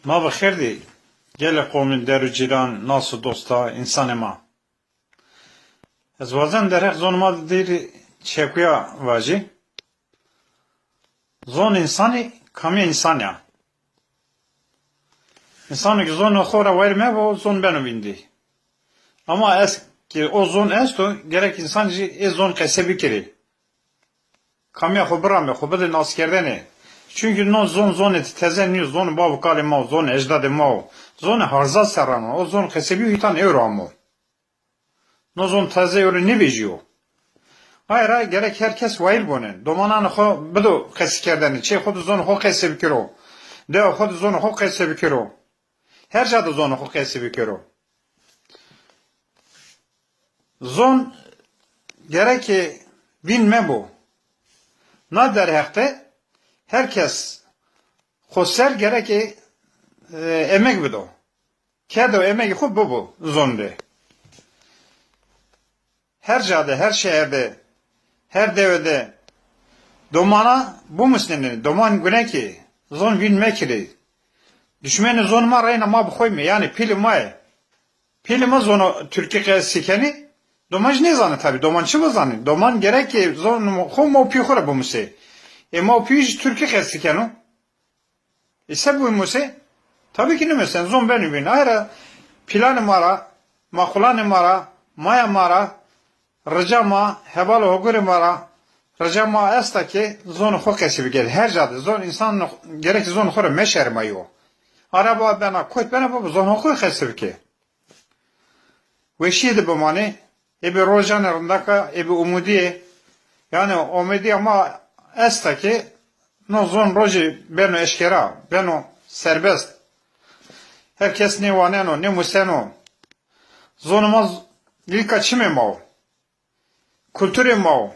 ما بخیر دی گل قوم در و جیران ناس و دوستا انسان ما از وزن در حق زون ما دیر چکویا واجی زون انسانی کمی انسانیا انسانی که زون خورا ویرمه و زون بنو بindی ama eski o zon esto gerek insan zon kesebi kiri kamya khubram khubad naskerdene çünkü no zon et tezenni zon bav kalima zon ejdad ma zon harza serama o zon kesebi hitan evramo no zon teze yori ne bejiyo hayır gerek herkes vayil bonen domanan xo bido keskerdene çe xod zon xo kesebi kiro de xod zon xo kesebi kiro her jada zon xo kesebi kiro zon gerek ki bilme bu. Ne der hakte? Herkes xosser gerek ki emek bido. Kedo emek xub bu zonde. Her jade, her şehirde, her devede domana bu müslümanın doman güne ki zon bilme kiri. Düşmeni zon ma reyna ma bxoyme yani pilma zonu Türkiye sikeni Domanj ne zanı tabi, domançı mı zanı? Doman gerek ki zon mavpi xora bu muse. Mavpi Türkiye kestikenu. İse bu muse. Tabii ki ne mesela zon benim bin. Ayrı planı mara, makulanı mara, maya mara, rıcama, hebal hoguri mara, rıcama esta ki zon xo kesibi gel. Her cadı zon insan gerek zon xora meşer mayo. Araba bana koyt bana bu zon xo kesibi ki. Ve şiydi bu mani. Ebi rojanlarındaki ebi umudiye yani umudi ama esta ki no zon roji beno eşkera beno serbest herkes ne vaneno ne museno zonumuz ilka çime mao kültürü mao